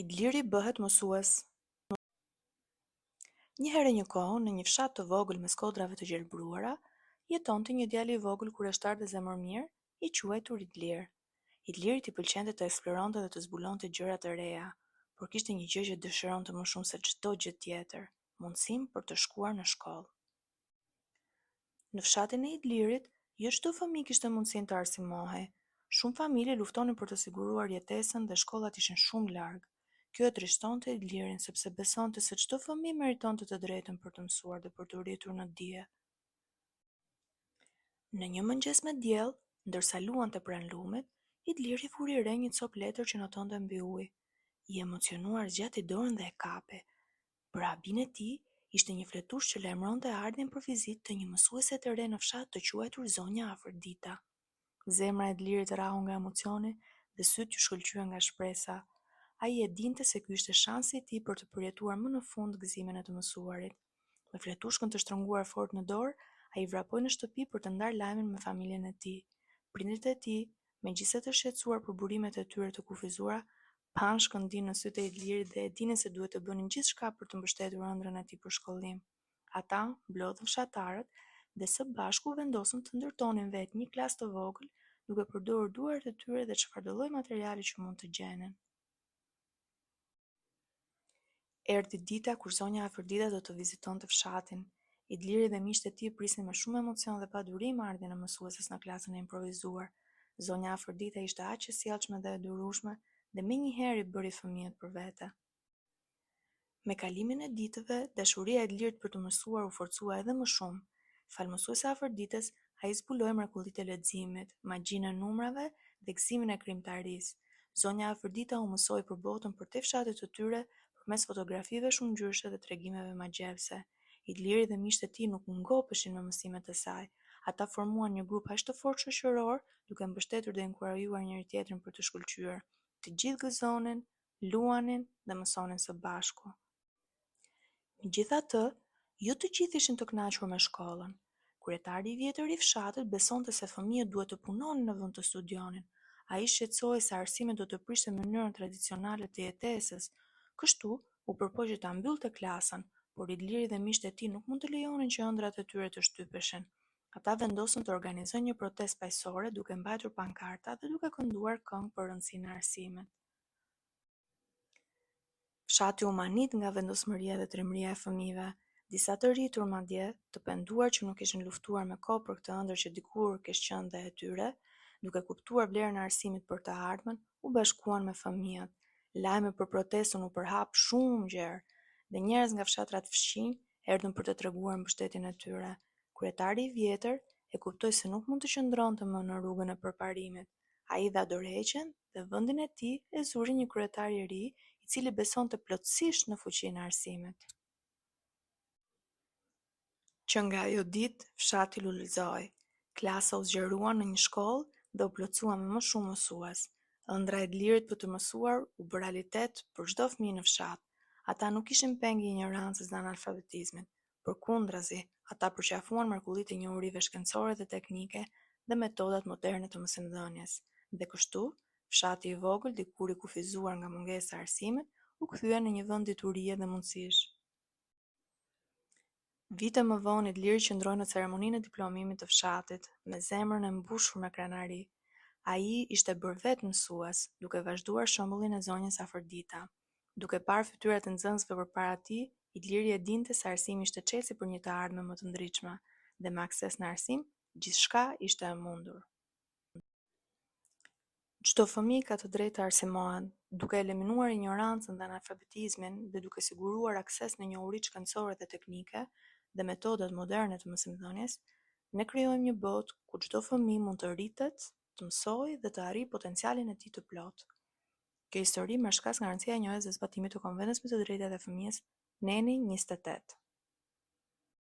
Idliri bëhet mësues. Një herë një kohë, në një fshat të vogël me skodrave të gjelbruara, jetonte një djalë i vogël kureshtar dhe zemërmirë, i quajtur Idlir. Idlirit i pëlqente të eksploronte dhe të zbulonte gjëra të reja, por kishte një gjë që dëshironte më shumë se çdo gjë tjetër, mundësinë për të shkuar në shkollë. Në fshatin e Idlirit, jo çdo fëmijë kishte mundësinë të arsimohej. Shumë familje luftonin për të siguruar jetesën dhe shkollat ishin shumë larg. Kjo e trishtonte Idlirin sepse besonte se çdo fëmijë meritonte të drejtën për të mësuar dhe për të rritur në dije. Në një mëngjes me diell, ndërsa luante pranë lumit, Idliri vuri re një copë letër që notonte mbi ujë. I emocionuar zgjati dorën dhe e kapi. Për habin e tij ishte një fletush që lajmëronte ardhmjen për vizitë të një mësuese të re në fshat të quajtur Zonja Afërdita. Zemra e Idlirit rrahu nga emocioni dhe sytë ju shkëlqyen nga shpresa. Ai e dinte se ky ishte shansi i tij për të përjetuar më në fund gëzimin e të mësuarit. Me fletushkën të shtrënguar fort në dorë, ai vrapoi në shtëpi për të ndarë lajmin me familjen e tij. Prindrit e tij, megjithëse të shqetësuar për burimet e tyre të kufizuara, pan shkëndim në sytë e Idlirit dhe e dinin se duhet të bënin gjithçka për të mbështetur ëndrrën e tij për shkollim. Ata mblodhën fshatarët dhe së bashku vendosën të ndërtonin vetë një klasë të vogël, duke përdorur duart e tyre dhe çfarëdo lloj materiali që mund të gjenin. Erdhi dita kur Zonja Afërdita do të vizitonte fshatin. Idliri dhe miqtë e tij prisnin me shumë emocion dhe padurim ardhmjen e mësueses në klasën e improvisuar. Zonja Afërdita ishte aq e sjellshme dhe e durueshme dhe menjëherë i bëri fëmijët për vete. Me kalimin e ditëve, dashuria e Idlirit për të mësuar u forcua edhe më shumë. Fal mësuesve Afërditës, ai zbuloi mrekullitë e leximit, magjinë e numrave dhe gëzimin e krijimtarisë. Zonja Afërdita u mësoi për botën përtej fshatit të tyre përmes fotografive shumëngjyrëshe dhe tregimeve magjepse. Idliri dhe miqtë e tij nuk ngopeshin me mësimet e saj. Ata formuan një grup aq të fortë shoqëror, duke mbështetur dhe inkurajuar njëri tjetrin për të shkëlqyer. Të gjithë gëzonin, luanin dhe mësonin së bashku. Megjithatë, jo të gjithë ishin të kënaqur me shkollën. Kryetari i vjetër i fshatit besonte se fëmijët duhet të punonin në vend të studionin. Ai shqetësohej se arsimi do të prishte mënyrën tradicionale të jetesës. Kështu, u përpoqi ta mbyllte klasën, por Idliri dhe miqtë e tij nuk mund të lejonin që ëndrat e tyre të shtypeshin. Ata vendosën të organizojnë një protestë paqësore duke mbajtur pankarta dhe duke kënduar këngë për rëndësinë e arsimit. Fshati u manit nga vendosmëria dhe trimëria e fëmijëve. Disa të rritur madje, të penduar që nuk ishin luftuar me kohë për këtë ëndër që dikur kishte qenë dhe e tyre, duke kuptuar vlerën e arsimit për të ardhmen, u bashkuan me fëmijët. Lajme për protestën u përhap shumë gjerë dhe njerëz nga fshatrat fshinj erdhën për të treguar mbështetjen e tyre. Kryetari i vjetër e kuptoi se nuk mund të qëndronte më në rrugën e përparimit. Ai dha dorëheqjen dhe vendin e tij e zuri një kryetar i ri, i cili besonte plotësisht në fuqinë e arsimit. Që nga ajo ditë, fshati lullëzoi. Klasa u zgjerua në një shkollë dhe u plotësua me më shumë mësues. Ëndra e Idlirit për të mësuar u bë realitet për çdo fëmijë në fshat. Ata nuk ishin peng i ignorancës dhe analfabetizmit. Përkundrazi, ata përqafuan mrekullitë e njohurive shkencore dhe teknike dhe metodat moderne të mësimdhënies. Dhe kështu, fshati i vogël, dikur i kufizuar nga mungesa e arsimit, u kthye në një vend diturie dhe mundësish. Vite më vonë Idliri qëndroi në ceremoninë e diplomimit të fshatit, me zemrën e mbushur me krenari. Ai ishte bërë vetë mësues, duke vazhduar shembullin e zonjës Afërdita. Duke parë fytyrat e nxënësve përpara tij, Idliri e dinte se arsimi ishte çelësi për një të ardhme më të ndritshme, dhe me akses në arsim, gjithçka ishte e mundur. Çdo fëmijë ka të drejtë të arsimohet, duke eliminuar ignorancën dhe analfabetizmin dhe duke siguruar akses në njohuritë shkencore dhe teknike dhe metodat moderne të mësimdhënies, ne krijojmë një botë ku çdo fëmijë mund të rritet, të mësojë dhe të arrijë potencialin e tij të plotë. Kjo histori merr shkas nga rëndësia e njohjes dhe zbatimit të Konventit mbi të drejtat e fëmijës, Neni 28.